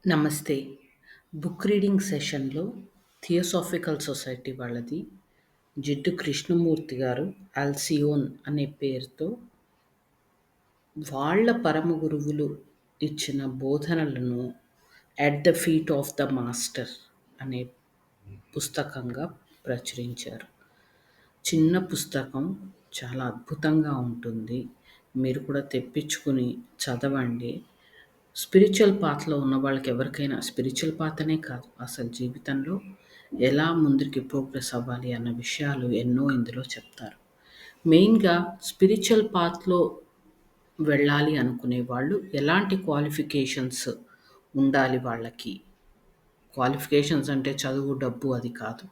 నమస్తే. Book reading సెషన్‌లో theosophical society వాళ్ళది జిడ్డు కృష్ణమూర్తి గారు 'అల్సియోన్' అనే పేరుతో వాళ్ళ పరమ గురువులు ఇచ్చిన బోధనలను 'at the feet of the master' అనే పుస్తకంగా ప్రచురించారు. చిన్న పుస్తకం చాలా అద్భుతంగా ఉంటుంది. మీరు కూడా తెప్పించుకొని చదవండి. స్పిరిచువల్ పాత్‌లో ఉన్న వాళ్ళకి ఎవరికైనా స్పిరిచువల్ పాత్ అనే కాదు, అసలు జీవితంలో ఎలా ముందుకి ప్రోగ్రెస్ అవ్వాలి అన్న విషయాలు ఎన్నో ఇందులో చెప్తారు. మెయిన్‌గా స్పిరిచువల్ పాత్‌లో వెళ్ళాలి అనుకునే వాళ్ళు ఎలాంటి క్వాలిఫికేషన్స్ ఉండాలి వాళ్ళకి. క్వాలిఫికేషన్స్ అంటే చదువు, డబ్బు అది కాదు.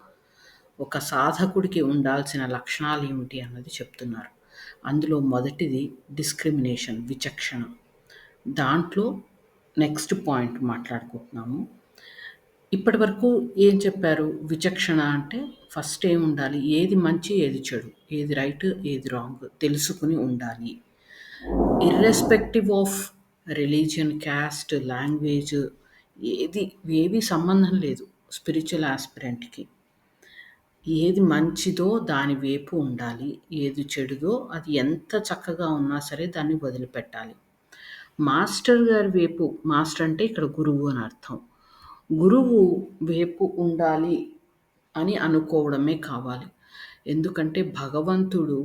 ఒక సాధకుడికి ఉండాల్సిన లక్షణాలేమిటి అన్నది చెప్తున్నారు. అందులో మొదటిది డిస్క్రిమినేషన్, విచక్షణ. దాంట్లో నెక్స్ట్ పాయింట్ మాట్లాడుకుంటున్నాము. ఇప్పటివరకు ఏం చెప్పారు? విచక్షణ అంటే ఫస్ట్ ఏముండాలి? ఏది మంచి, ఏది చెడు, ఏది రైట్, ఏది రాంగ్ తెలుసుకొని ఉండాలి. Irrespective of religion, caste, language ఏవి సంబంధం లేదు స్పిరిచువల్ యాస్పిరెంట్‌కి. ఏది మంచిదో దాని వైపు ఉండాలి. ఏది చెడుదో అది ఎంత చక్కగా ఉన్నా సరే దాన్ని వదిలిపెట్టాలి. మాస్టర్ గారి వైపు, మాస్టర్ అంటే ఇక్కడ గురువు అని అర్థం. గురువు వైపు ఉండాలి అని అనుకోవడమే కావాలి. ఎందుకంటే భగవంతుడు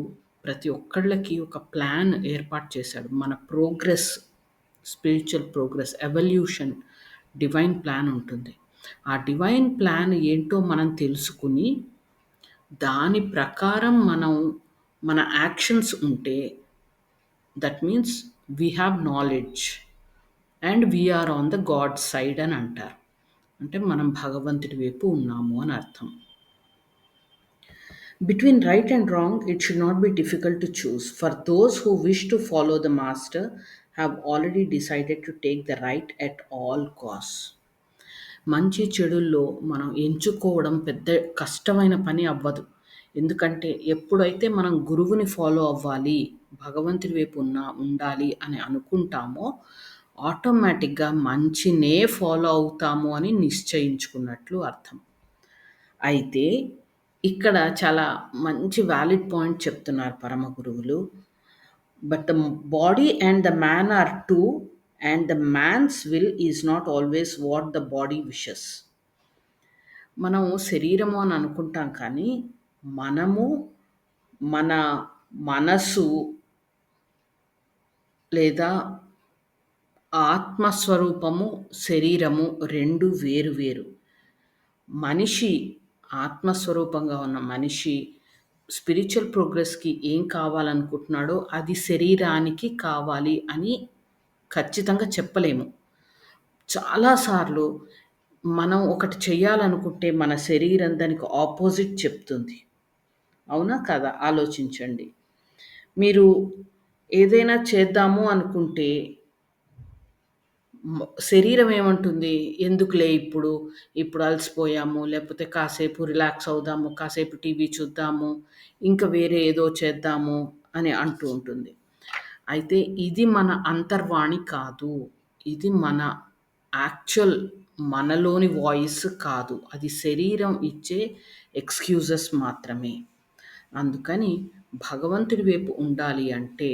ప్రతి ఒక్కళ్ళకి ఒక ప్లాన్ ఏర్పాటు చేశాడు. మన progress, spiritual progress, evolution, divine plan ఉంటుంది. ఆ డివైన్ ప్లాన్ ఏంటో మనం తెలుసుకుని దాని ప్రకారం మన యాక్షన్స్ ఉంటే that means we have knowledge and we are on the God side అని అంటారు. అంటే మనం భగవంతుడి వైపు ఉన్నాము అని అర్థం. Between right and wrong, it should not be difficult to choose. For those who wish to follow the master have already decided to take the right at all costs. మంచి చెడుల్లో మనం ఎంచుకోవడం పెద్ద కష్టమైన పని అవ్వదు. ఎందుకంటే ఎప్పుడైతే మనం గురువుని ఫాలో అవ్వాలి, భగవంతుడి వైపు ఉండాలి అని అనుకుంటామో ఆటోమేటిక్‌గా మంచినే ఫాలో అవుతాము అని నిశ్చయించుకున్నట్లు అర్థం. అయితే ఇక్కడ చాలా మంచి వాలిడ్ పాయింట్ చెప్తున్నారు పరమ గురువులు. But the body and the man are two and the man's will is not always what the body wishes. మనం శరీరము అని అనుకుంటాం కానీ మనము, మన మనసు లేదా ఆత్మస్వరూపము, శరీరము 2 వేరు వేరు. మనిషి ఆత్మస్వరూపంగా ఉన్న మనిషి స్పిరిచువల్ ప్రోగ్రెస్‌కి ఏం కావాలనుకుంటున్నాడో అది శరీరానికి కావాలి అని ఖచ్చితంగా చెప్పలేము. చాలా సార్లు మనం ఒకటి చేయాలనుకుంటే మన శరీరం దానికి ఆపోజిట్ చెప్తుంది. అవునా? కాదా? ఆలోచించండి. మీరు ఏదైనా చేద్దాము అనుకుంటే శరీరం ఏమంటుంది? ఎందుకులే ఇప్పుడు అలసిపోయాము, లేకపోతే కాసేపు రిలాక్స్ అవుదాము, కాసేపు టీవీ చూద్దాము, ఇంకా వేరే ఏదో చేద్దాము అని అంటూ ఉంటుంది. అయితే ఇది మన అంతర్వాణి కాదు. ఇది మన యాక్చువల్ మనలోని వాయిస్ కాదు. అది శరీరం ఇచ్చే ఎక్స్‌క్యూజెస్ మాత్రమే. అందుకని భగవంతుడి వైపు ఉండాలి అంటే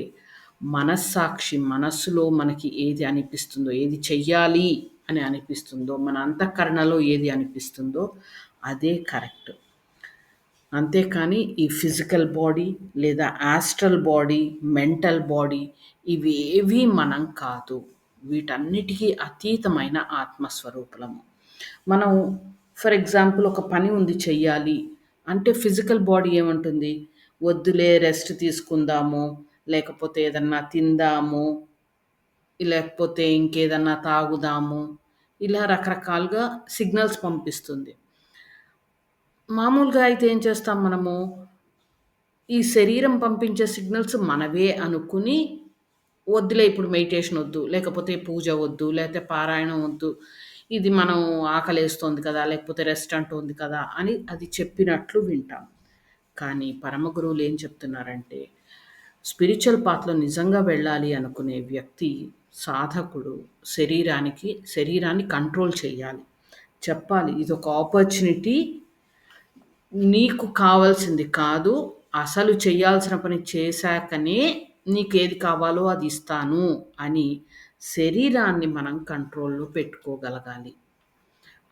మనస్సాక్షి, మనస్సులో మనకి ఏది అనిపిస్తుందో, ఏది చెయ్యాలి అని అనిపిస్తుందో, మన అంతఃకరణలో ఏది అనిపిస్తుందో అదే కరెక్ట్. అంతేకాని ఈ ఫిజికల్ బాడీ లేదా యాస్ట్రల్ బాడీ, మెంటల్ బాడీ ఇవేవీ మనం కాదు. వీటన్నిటికి అతీతమైన ఆత్మస్వరూపులము. మనం ఫర్ ఎగ్జాంపుల్ ఒక పని ఉంది చెయ్యాలి అంటే ఫిజికల్ బాడీ ఏమంటుంది? వద్దులే రెస్ట్ తీసుకుందాము, లేకపోతే ఏదన్నా తిందాము, లేకపోతే ఇంకేదన్నా తాగుదాము, ఇలా రకరకాలుగా సిగ్నల్స్ పంపిస్తుంది. మామూలుగా అయితే ఏం చేస్తాం మనము? ఈ శరీరం పంపించే సిగ్నల్స్ మనవే అనుకుని, వద్దులే ఇప్పుడు మెడిటేషన్ వద్దు, లేకపోతే పూజ వద్దు, లేతే పారాయణం వద్దు. ఇది మనం ఆకలేస్తోంది కదా! లేకపోతే రెస్ట్ అంటోంది కదా! అని అది చెప్పినట్లు వింటాం. కానీ పరమ గురువులు ఏం చెప్తున్నారంటే, స్పిరిచువల్ పాత్‌లో నిజంగా వెళ్ళాలి అనుకునే వ్యక్తి సాధకుడు శరీరాన్ని కంట్రోల్ చేయాలి. చెప్పాలి ఇదొక ఆపర్చునిటీ, నీకు కావాల్సింది కాదు. అసలు చేయాల్సిన పని చేశాకనే నీకేది కావాలో అది ఇస్తాను అని శరీరాన్ని మనం కంట్రోల్‌లో పెట్టుకోగలగాలి.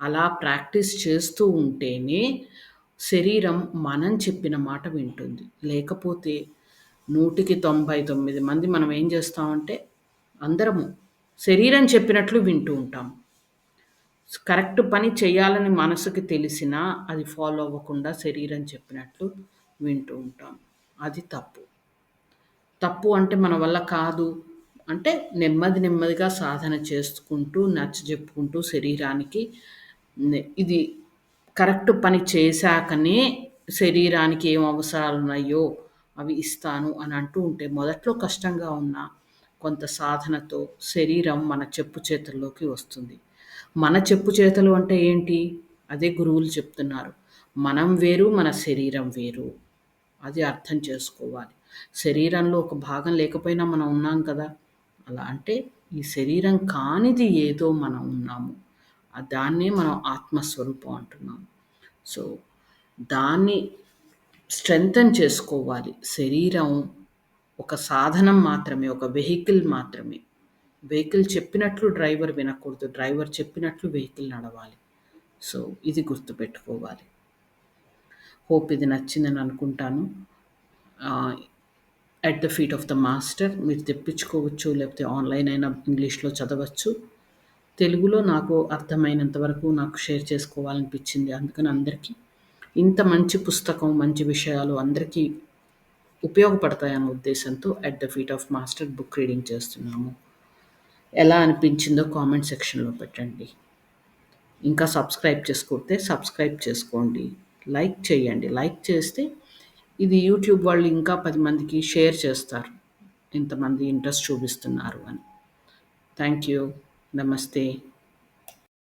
అలా ప్రాక్టీస్ చేస్తూ ఉంటేనే శరీరం మనం చెప్పిన మాట వింటుంది. లేకపోతే 100కి 99 మంది మనం ఏం చేస్తామంటే అందరము శరీరం చెప్పినట్లు వింటూ ఉంటాం. కరెక్ట్ పని చేయాలని మనసుకి తెలిసినా అది ఫాలో అవ్వకుండా శరీరం చెప్పినట్లు వింటూ ఉంటాం. అది తప్పు. తప్పు అంటే మన వల్ల కాదు అంటే నెమ్మదిగా సాధన చేసుకుంటూ, నచ్చజెప్పుకుంటూ శరీరానికి ఇది కరెక్ట్ పని చేశాకనే శరీరానికి ఏం అవసరాలున్నాయో అవి ఇస్తాను అని అంటూ ఉంటే మొదట్లో కష్టంగా ఉన్నా కొంత సాధనతో శరీరం మన చెప్పు చేతుల్లోకి వస్తుంది. మన చెప్పు చేతులు అంటే ఏంటి? అదే గురువులు చెప్తున్నారు. మనం వేరు, మన శరీరం వేరు. అది అర్థం చేసుకోవాలి. శరీరంలో ఒక భాగం లేకపోయినా మనం ఉన్నాం కదా! అలా అంటే ఈ శరీరం కానిది ఏదో మనం ఉన్నాము. దాన్నే మనం ఆత్మస్వరూపం అంటున్నాం. సో, దాన్ని స్ట్రెంథెన్ చేసుకోవాలి. శరీరం ఒక సాధనం మాత్రమే, ఒక వెహికల్ మాత్రమే. వెహికల్ చెప్పినట్లు డ్రైవర్ వినకూడదు. డ్రైవర్ చెప్పినట్లు వెహికల్ నడవాలి. సో, ఇది గుర్తుపెట్టుకోవాలి. హోప్ ఇది నచ్చిందని అనుకుంటాను. At the feet of the master మీరు తెప్పించుకోవచ్చు. లేకపోతే ఆన్‌లైన్ అయినా ఇంగ్లీష్‌లో చదవచ్చు. తెలుగులో నాకు అర్థమైనంత వరకు నాకు షేర్ చేసుకోవాలనిపించింది. అందుకని అందరికీ ఇంత మంచి పుస్తకం, మంచి విషయాలు అందరికీ ఉపయోగపడతాయన్న ఉద్దేశంతో at the feet of master book reading చేస్తున్నాము. ఎలా అనిపించిందో కామెంట్ సెక్షన్‌లో పెట్టండి. ఇంకా సబ్స్క్రైబ్ చేసుకోకపోతే సబ్స్క్రైబ్ చేసుకోండి. లైక్ చేయండి. లైక్ చేస్తే ఇది యూట్యూబ్ వాళ్ళు ఇంకా 10 మందికి షేర్ చేస్తారు. ఇంతమంది ఇంట్రెస్ట్ చూపిస్తున్నారు అని. Thank you. నమస్తే.